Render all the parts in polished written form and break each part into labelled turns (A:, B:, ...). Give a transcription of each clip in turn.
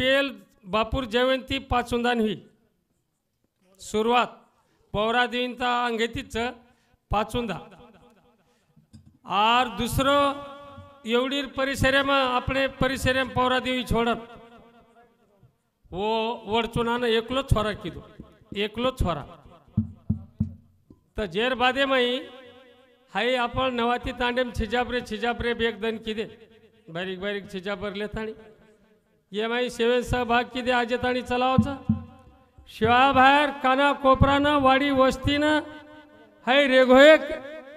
A: पेल बापूर जयंती पाचुंदान हुई सुरुवात पौरा देवींता अंगेतीच पाचुंदा और दूसरो एवढी परिसर में अपने परिसर में पौरा देवी छोड़त वो वड़चुना ने एकलो छोरा कीधो एकलो छोरा तो जेर बादे में हाई आपण नवाती तांडेम छिजापरे बेग दन किदे बारीक बारीक छिजापर लेताणी ये माई सेवन सहभाग किदे आजे ताणी चलावचा शिवाय बाहेर काना कोपरानं वाडी वस्तीनं हाई रेघोएक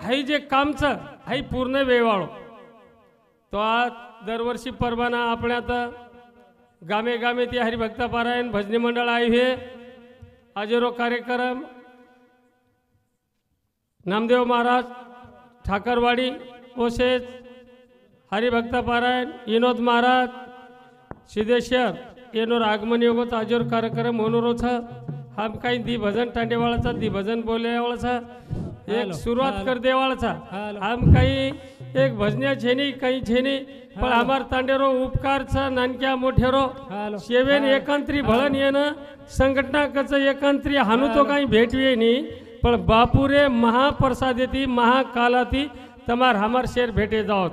A: हाई जे कामचं हाई पूर्ण वेवाळो तो आज दरवर्षी परवाना आपण आता गामे गामे ती हरिभक्ता पारायण भजनी मंडळ आई हे आजरो कार्यक्रम नामदेव महाराज ठाकरवाड़ी ओसेज हरिभक्ता पारायण विनोद महाराज सिद्धेश्वर येनोर आगमन योगो आजोर कार्यक्रम होनोरो छ हम काही दी भजन टांडेवाळाचा दी भजन बोलेवाळाचा एक सुरुवात कर देवाळाचा हम काही एक भजन्या छेनी काही छेनी पण हमार तांडेरो उपकारचा नानक्या मोठेरो सेवेन एकांत्री भळन येणं संघटना कच एकांत्री हानू तो काही भेटवे नी पण बापुरे महाप्रसादेती महाकालाती तमार हमार शेर भेटे जाओ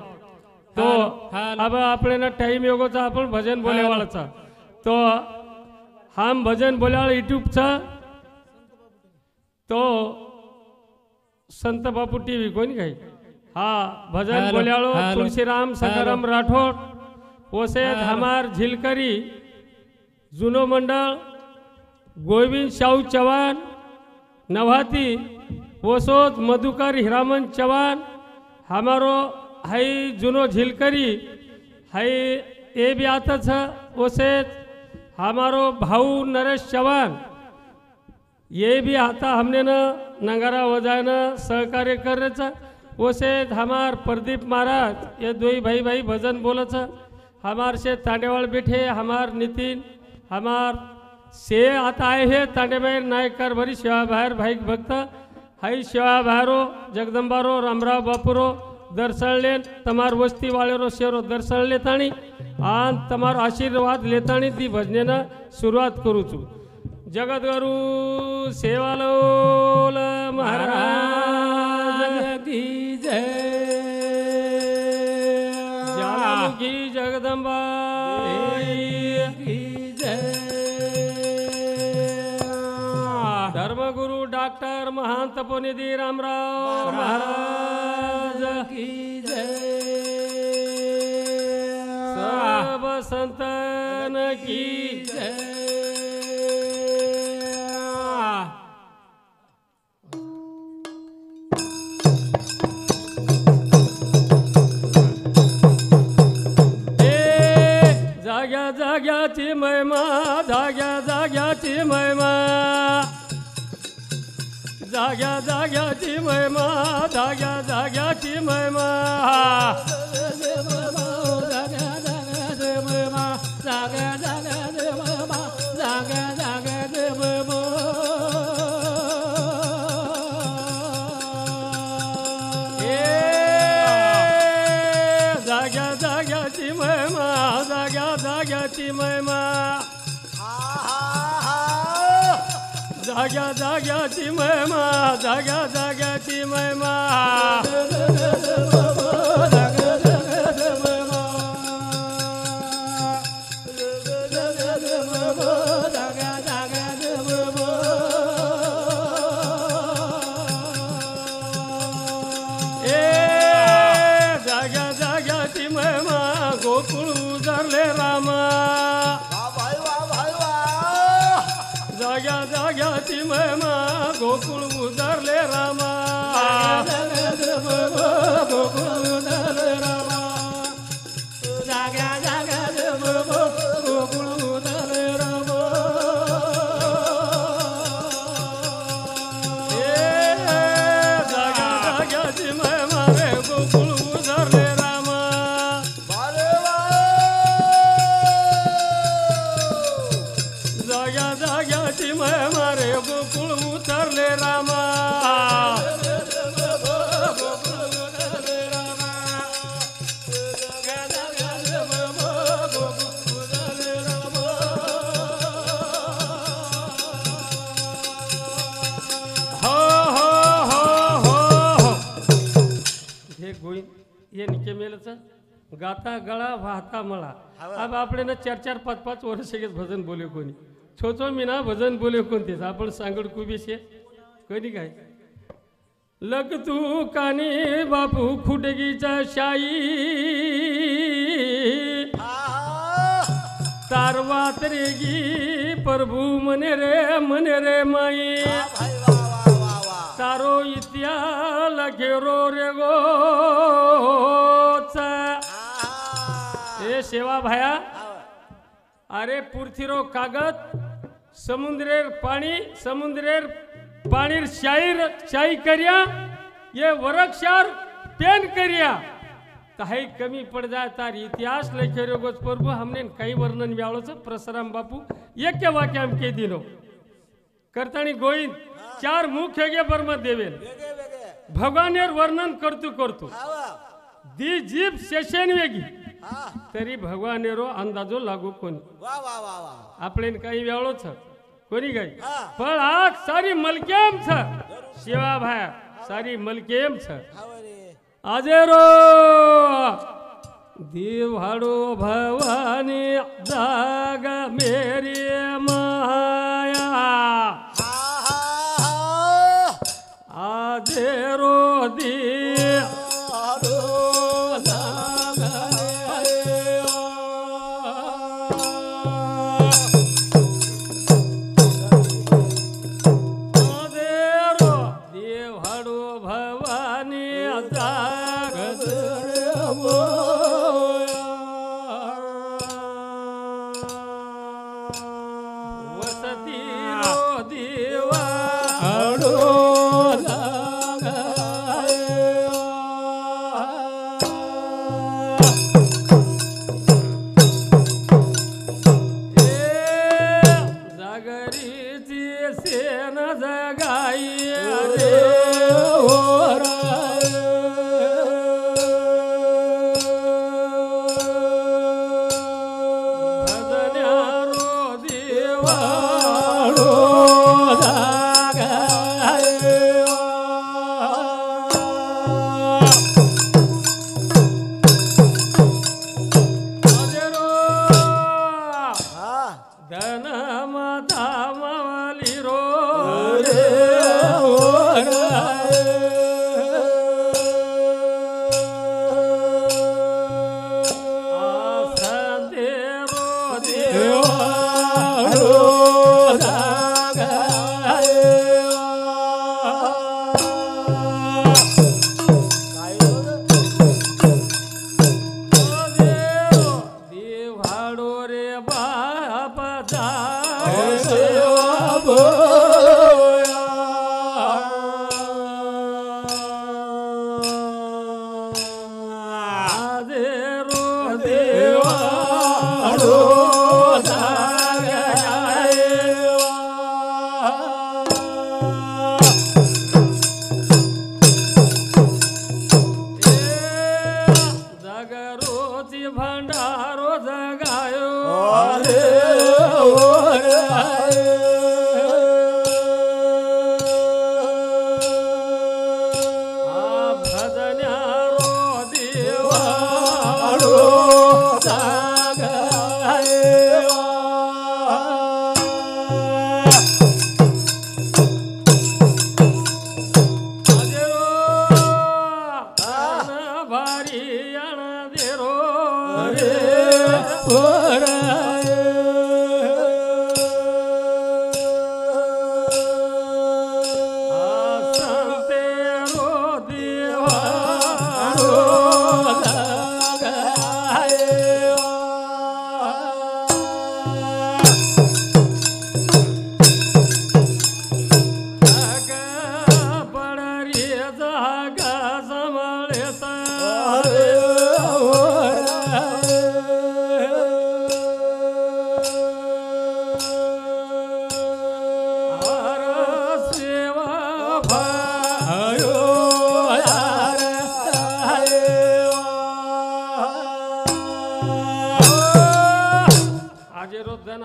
A: तो अब अपने ना टाइम योगोचा आपण भजन बोलेवाळाचा तो हम भजन बोलेवाळ यूट्यूबचा तो संत बापू टीव्ही कोणी काही हा भजन बोलेवाळो तुलसीराम सकाराम राठोड ओसे हमार झिलकरी जुनो मंडळ गोविंद शाहू चव्हाण नवाती ओसोद मधुकर हीरामन चव्हाण हमारो हाई जुनो झिलकरी हाई ए भी आता था ओसे हमारो भाऊ नरेश चव्हाण ये भी आता हमने न नगारा बजाना सहकार्य करने ओसे हमार प्रदीप महाराज ये दो भाई भाई भजन बोलच हमार से तांडेवाल बैठे हमार नितिन हमार से आता आए है तांडेबाई नायकर भरी शिवा बाहेर भाई भक्त हाई शिवा बाहेरो जगदंबारो रामराव बापुरो दर्शन ले तमार वस्ती वालेरो शेरो दर्शन लेताणी आन तमार आशीर्वाद लेताणी ती भजनेना सुरुवात करू छू जगद्गुरु सेवालोल महाराज की जय जानकी जगदंबा की जय धर्मगुरु डॉक्टर महंत पुनिधि रामराव महाराज की जय सब संतन की जय जाग्याची महिमा जाग्याची महिमा जाग्याची महिमा जाग्याची महिमा जाग्याची महिमा जाग्याची महिमा जाग्याची महिमा जाग्याची महिमा जाग्याची महिमा गोकुळ उजरले रामा जाग्याची महिमा गोकुळ उजरले रामा गोकुळ उजरले रामा गोकुळ उजरले रामा जाग्याची महिमा रे गोकुळ उजरले रामा जाग्याची महिमा रे गोकुळ उतरले रामा गोकुळ उतरले रामा गाता गळा वाहता मळा अब આપણે ને 4-4 5-5 વર્ષ के भजन बोले कोणी छो मीना भजन बोले कोणतेच आपण सांगड कुबी शे कधी काय लग तू कानी बापू खुडगीचा शाई तारवा तरेगी प्रभु मने रे माई तारो इतिया लखेरो रे गो ए सेवा भाया अरे पुरथिरो कागद समुद्रेर पानीर शाई करिया ये वरक्षार पेन करिया काही कमी पड़ जाए तार इतिहास लेखे गोच प्रभु हमने कई वर्णन व्यावळच प्रसराम बापू एक वाक्य हम के दिनो करतानी गोविंद 4 मुख्य गे बर्म देवेल भगवानेर वर्णन करतू दी जीप सेशन वेगी तरी भगवानेरो अंदाजो लागू कोणी आपले काही व्यावळो छ कोणी गाई पण आज सारी मलकेम छ सेवा भाया सारी मलकेम छ आजेरो दिवाड़ो भवानी जागा मेरी माया आजेरो दिवाड़ो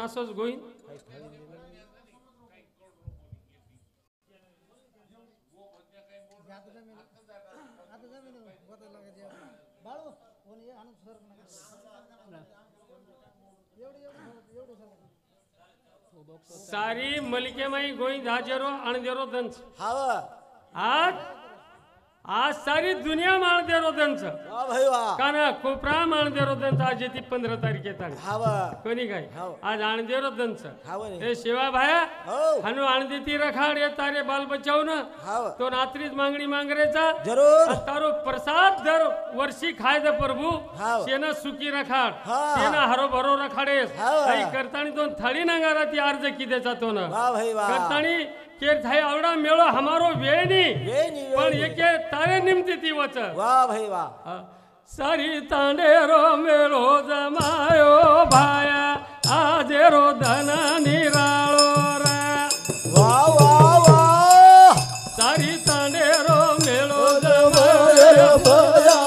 A: असंच गोईन बाळू सारी मलिकेमाई गोविंद हाजेरो अणदेरो दंच
B: हाव
A: आज सारी दुनिया माणदेरो दंच
B: वा भाई वा
A: काना कोपरा माणदेरो दंच आज येते 15 तारखेत
B: हाव
A: कोणी काय
B: हाव
A: आज अणदेरो दंच
B: हाव रे
A: हे शिवा भाया
B: हो
A: हनु अणदेती रखाड ये तारे बाल बचाव न
B: हाव
A: तो रात्रीच मागणी मांगरेचा
B: जरूर
A: तारो प्रसाद दर वर्षी खाय द प्रभू
B: हाव
A: शेना सुकी रखाड
B: हा.
A: शेना हरो भरो रखाडेस
B: हाव.
A: आई करतानी दोन थळी नांगारा ती अर्ज किदेचा तो न
B: वा भाई वा
A: करतानी केर थाय आवडा मेळो हमारो वेणी
B: वेणी
A: पण एके तारे निमती ती वच
B: वा भाई वा
A: सारी तांडेरो मेळो जमायो भाया आजेरो धन निराळो रा
B: वा वा वा
A: सारी तांडेरो मेळो जमायो भाया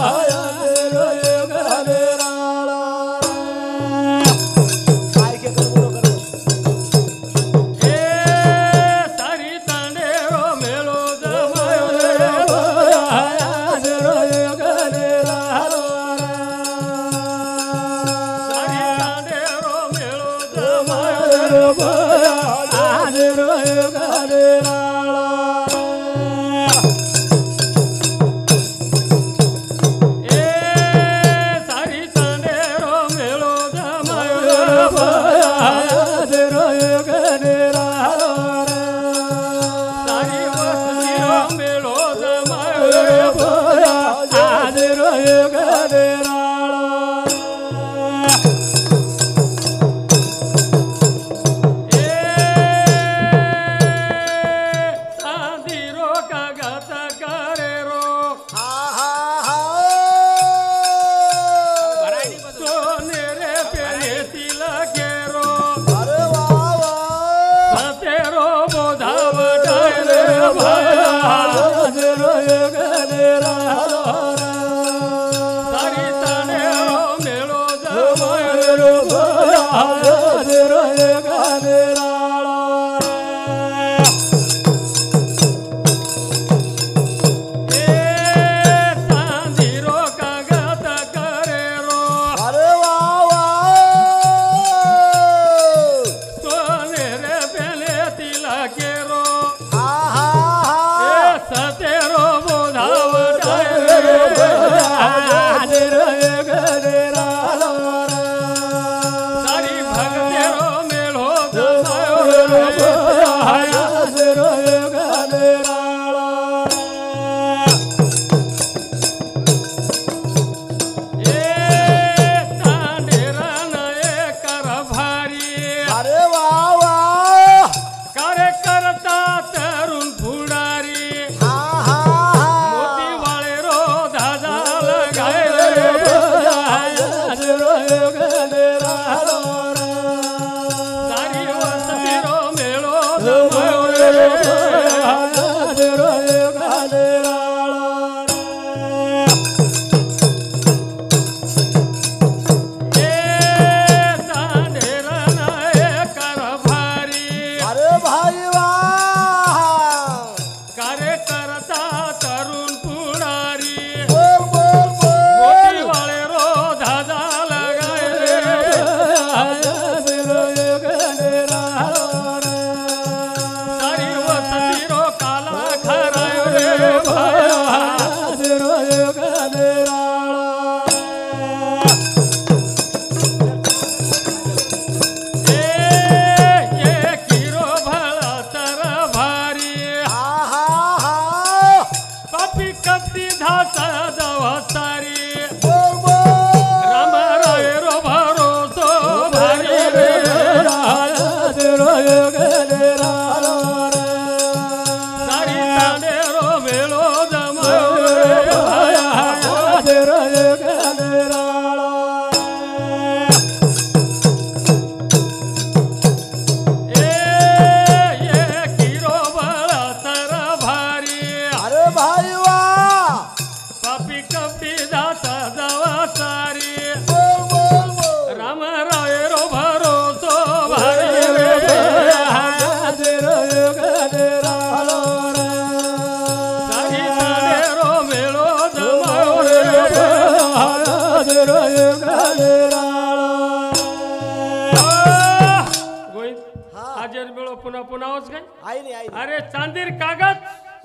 A: हाजीर मिळो पुन्हा पुन्हा होच काय
B: आई नाही आई
A: अरे चांदीर कागद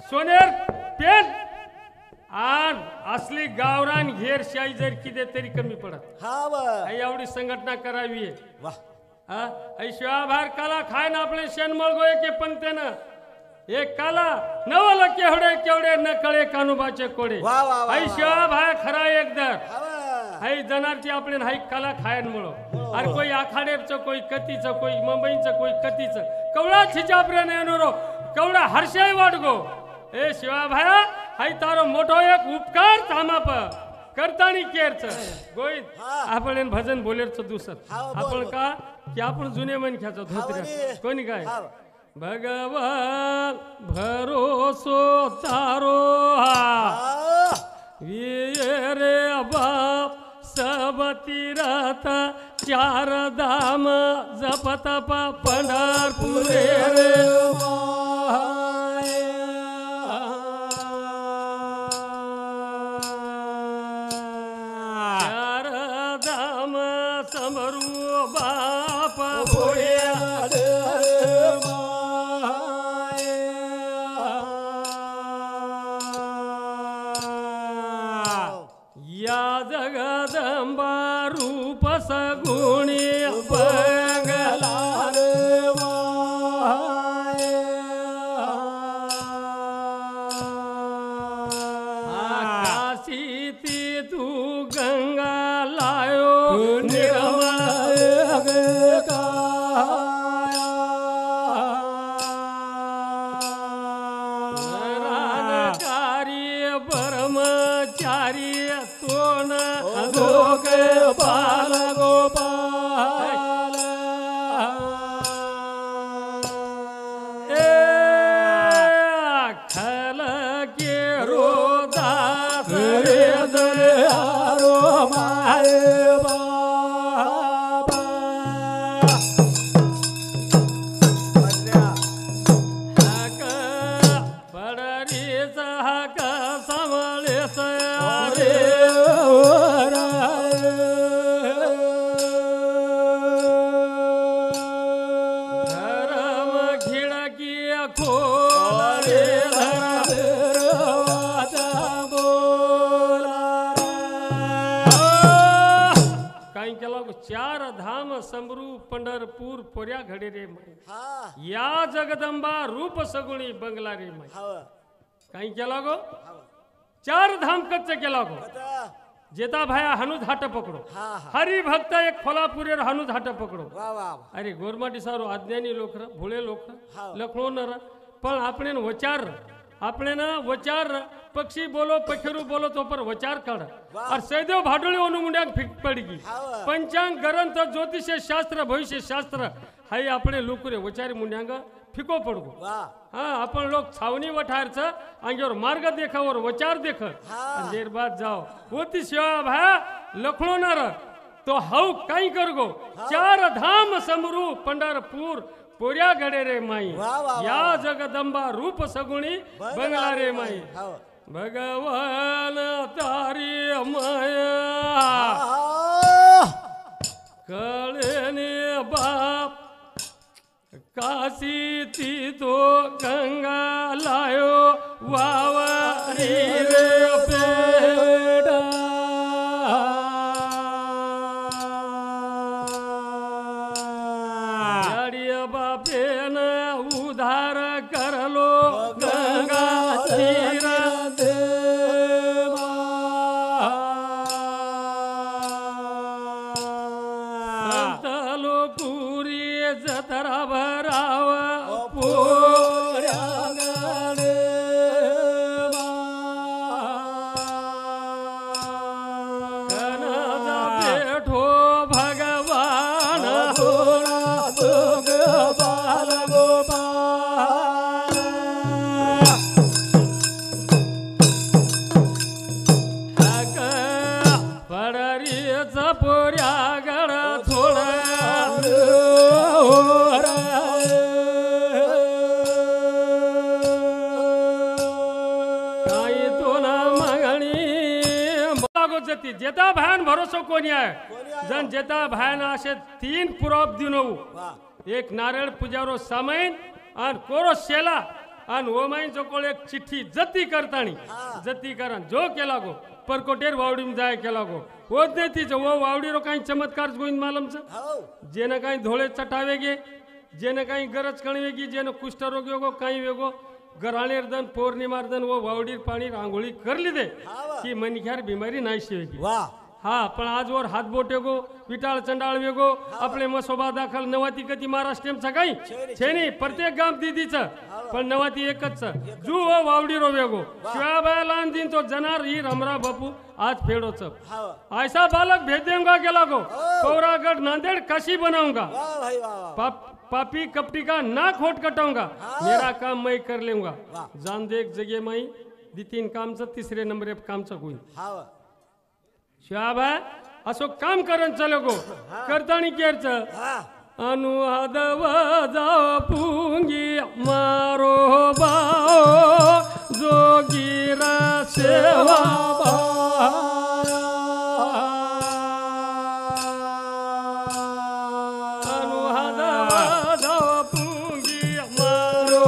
A: सोनेर पेन आन असली गावरान घेर शाही जर किती तरी कमी पडत
B: हा व
A: आई एवढी संघटना करावी आहे
B: वाह
A: हा आई शिवाभार काला खाय ना आपले शेणमळ गोये के पंक्तेनं एक काला नवल केवढे केवढे न कळे कानुबाचे कोडे
B: वा वा वा
A: आई शिवाभार खरा एक दर
B: हा व
A: हाई जनारची आपले हाई काला खायन मुळो अरे कोई आखाडेरचं कोई कतीचं कोई मुंबईचं कोई कतीचं कवळा छिचापरे नेनोरो कवळा हर्षय वाटगो ए शिवा भाया हाई तारो मोठो एक उपकार थांबाप करतानी केरच गोविंद
B: हा.
A: आपण भजन बोलेरचं दुसत
B: हा, बोल,
A: आपण
B: बोल.
A: का की आपण जुने मन ख्याचो धोत्र्या
B: म्हणे.
A: कोणी काय
B: हा
A: भगवान भरोसो तारो हा रे बाप सब तीरथ चार धाम जपतपा पंढरपुरे रे चार धाम समरू बाप या जगदंबा रूप सगुणी बंगला काशी ती तू गंगा लायो कार्य ब्रह्मचारी तोन गोग बाल गोपाल खल के रोदास रे दयारो माय बाबा हक पडरीच हक समळेस रे धरम खिडकी खोल रे काही केला चार धाम समरू पंढरपूर पोऱ्या घडे रे माई
B: हा
A: या जगदंबा रूप सगुणी बंगला रे माई
B: हा
A: काही केला गो चार धाम कच्च केला गो
B: आता
A: जेता भाया हनुज हाट पकडो
B: हा हा
A: हरी भक्त एक खोलापुरेर हनुज हाट पकडो
B: वा वा
A: अरे गोरमाटी सारो अज्ञानी लोक भोळे लोक
B: हा.
A: लखणो नर पण આપણે વચાર આપણે ના વચાર પક્ષી બોલો પખેરુ બોલો તો પર વચાર કાઢ
B: વાહ.
A: और સૈદેવ ભાડોળી ઓનું મુંડ્યા ફીક પડી ગઈ
B: હા.
A: पंचांग ग्रंथ ज्योतिष शास्त्र भविष्य शास्त्र हाई આપણે लोकुरे वचारी मुंड्यांग फिको पडगो
B: वा
A: हा आपण लोक छावणी वठारच अंगेवर मार्ग देखावर वचार देख
B: हा.
A: देर बाद जाओ होती सेवा भाया लखणो नर तो हाऊ काही करगो चार धाम समरू पंढरपूर पोऱ्या गडे रे माई
B: वा, वा, वा,
A: या
B: वा.
A: जगदंबा रूप सगुणी बंगला रे माई
B: हा
A: भगवान तारी माया
B: हा
A: कळेने बाप काशी ती तो गंगा लायो वावरी रे पेडा जाडिया बापेन उधार करलो गंगा तीर संत लोकुरी जतरा भराव पोऱ्या गडे कनजा पेठो भगवान गोपाल गोपाल हक पडरीच पोऱ्या गड थोडा काही तुला मागणी लागो जती जेता भान भरोसो कोणी आहे जन जेता भान असे तीन पुराप दिनो
B: वा
A: एक नारळ पुजारो सामाईन आणि कोरो शेला आणि ओमाईन चोकोळ एक चिठ्ठी जती करताणी जती करा जो केला गो परकोटेर वावडी जाय केला गो होत नाही तिचं वो वावडीरो काही चमत्कार गोविंद मालमचं
B: हो
A: जेनं काही धोळे चटावे गे जेनं काही गरज कणवे गी जेनं कुष्ठरोग योगो काही वेगो गराणेर दन पौर्णिमार दन वो वावडीर पाणी रांगोळी करली दे की मनख्यार बिमारी नाही शिवेगी
B: वाह
A: हा पण आजवर हात बोटे गो विटाळ चंडाळ वेगो आपले मसोबा दाखल नवाती कती महाराष्ट्रीयमचा काही छेनी प्रत्येक गाव दीदीचं पण नवाती एकच जू व वावडी रो वेगो शिवाबाया लहान दिन तो जनार ही रमरा बापू आज फेडोच ऐसा बालक भेज देऊंगा गेला गो पौरागढ़ नांदेड़ काशी बनाऊंगा
B: वाह भाई वाह
A: पापी कपटी का नाक होट कटाऊंगा मेरा काम मैं कर लूंगा जान देख जगे माई दी तीन कामचं तिसरे नंबर कामचं होईल
B: हाँ
A: शिवाबा असो काम करन चलो गो करतानी केरच अनुवाद जाओ पुंगी मारो बाओ जोगीरा सेवा अनुवाद जाओ पुंगी मारो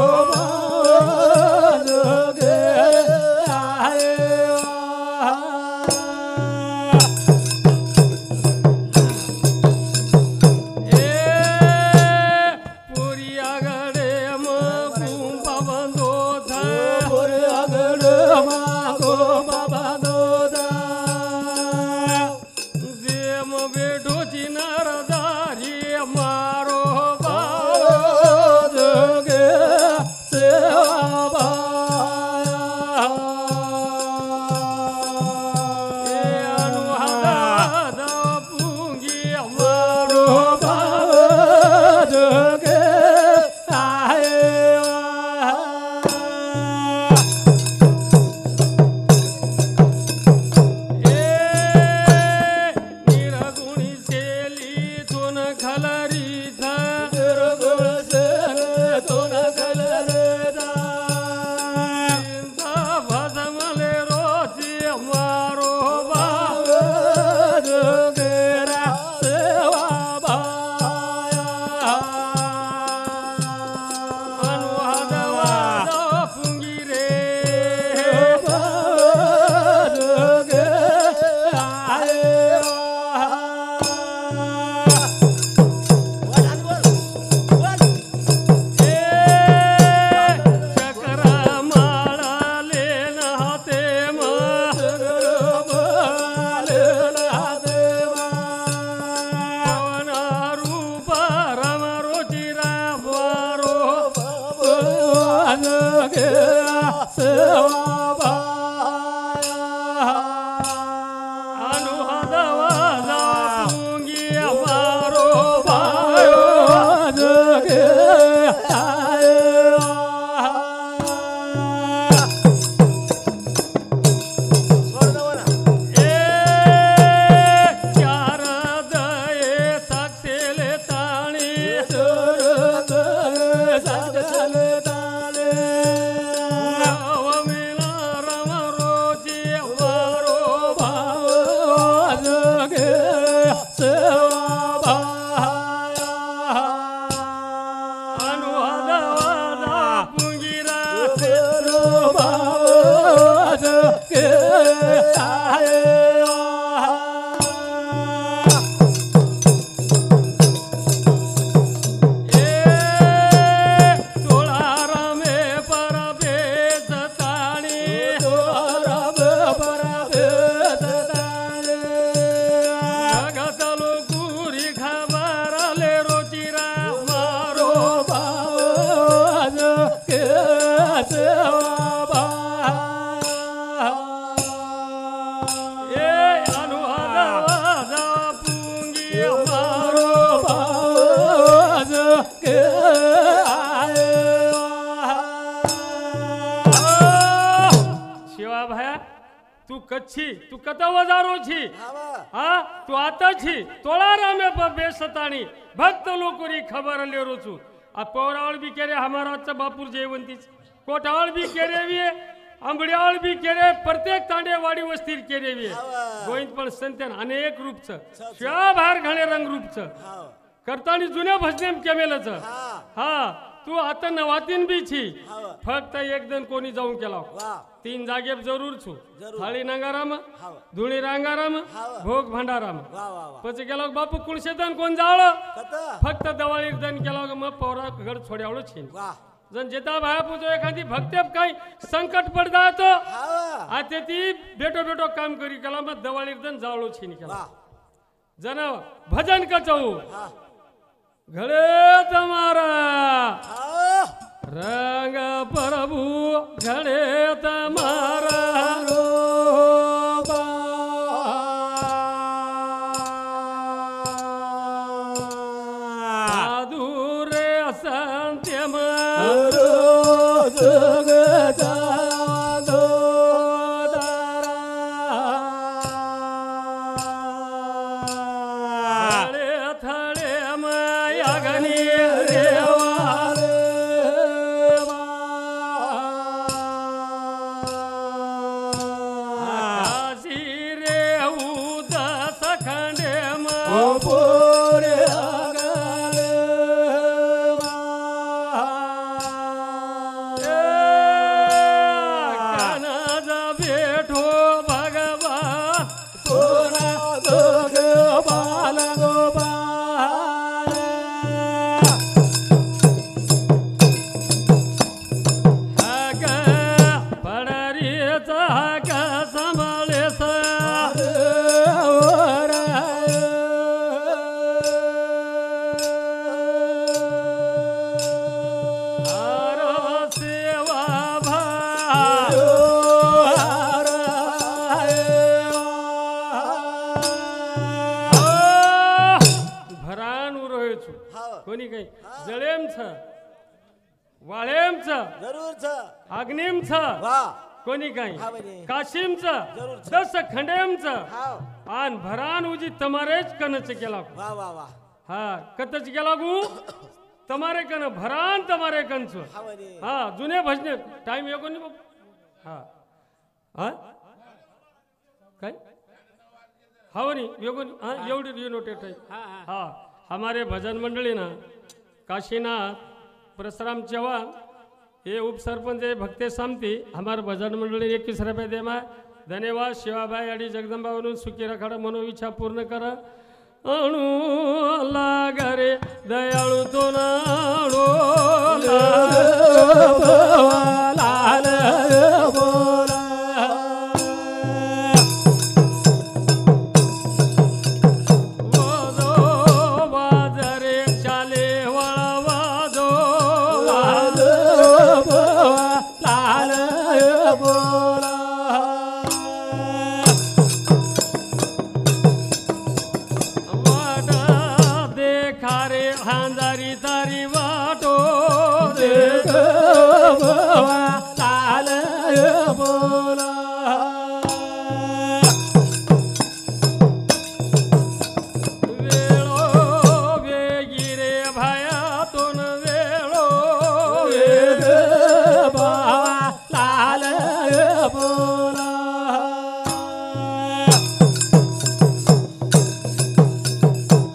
A: तू कच्छी तू कता वजारो छी हाँ तू आता छी तोलारा में बेसतानी भक्त लोकोरी खबर ले रोचू आ पौरावळ भी केरे हमारा अच्छा बापूर जयवंती कोटावळ भी केरे भी अंबड़ियाळ भी केरे प्रत्येक तांडे वाडी वस्तीर केरे भी गोविंद पण संतन अनेक रूपच शिवा बाहेर घणे रंग रूपच करताना जुन्या भजनेम केमेलच
B: हा
A: हा तू आता नवातीन बी छी
B: हाव
A: फक्त एक जण कोणी जाऊन केला
B: वा
A: 3 जागेप जरूर छु
B: जरूर.
A: थाळी नंगाराम
B: हाव
A: धुळी रांगाराम
B: हाव.
A: भोग भंडाराम
B: वा वा वा
A: પછી गेलो बापू कुणशेदन कोण जावळ
B: कत
A: फक्त दवाळी जण केला मग पौरा घर छोड्यावळ छी
B: वा
A: जण जेता भाया पूजो एखादी भक्तेप काही संकट पडदा तो
B: हाव
A: आता ती बेटो बेटो काम करी केला मग दवाळी जण जावळ छी केला
B: वा
A: जण भजन कचऊ
B: हा
A: घडे तुम्हारा
B: हा
A: रंग प्रभु घडे तुम्हारा साधुरे संत्यम थळे थळे मायागनी रेवा काशी रे उदास खंडे कनज भेटो भगवा हग पडरीचा हग सांभाळेस हर सेवा भरान उरोय छु
B: हाव
A: कोणी काही जळेम छ वाळेम छ
B: जरूर छ
A: अग्निम छ
B: वा
A: कोणी काही
B: हा बने.
A: काशीम छ
B: जरूर छ.
A: दस खंडेम छ
B: हाव
A: आन भरान उजी तमारेच कनच केला
B: वा वा वा
A: हा कतच गेला गु तमारे कन भरान तमारे कनच
B: हा बने.
A: हा जुने भजने टाइम येको नाही बाबू हा हा काय हवनी योगोनी हा एवढी युनोटेट आहे हा हमारे भजन मंडळी ना काशीनाथ परशुराम चव्हाण ये उपसरपंच है भक्ते सामती हमारे भजन मंडळी 21 रुपये देमा धन्यवाद शिवाबाई आणि जगदंबा म्हणून सुखी रखाडा मनोविच्छा पूर्ण करा अणू लागरे दयाळू तो नाडो वाजो वाजरे चाले वाजो वाटा देखा रे हांजारी तारी वाटो देख वेळो वेगी रे भयातून वेळो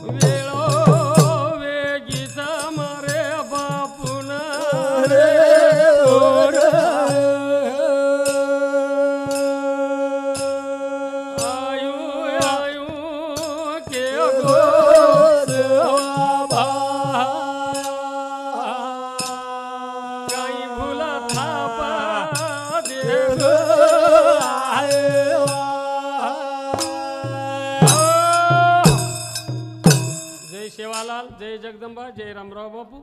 A: वेळो वेगी समरे बापून आयु आयु के गो काही भुला थापा देव जय शेवालाल जय जगदंबा जय रामराव बापू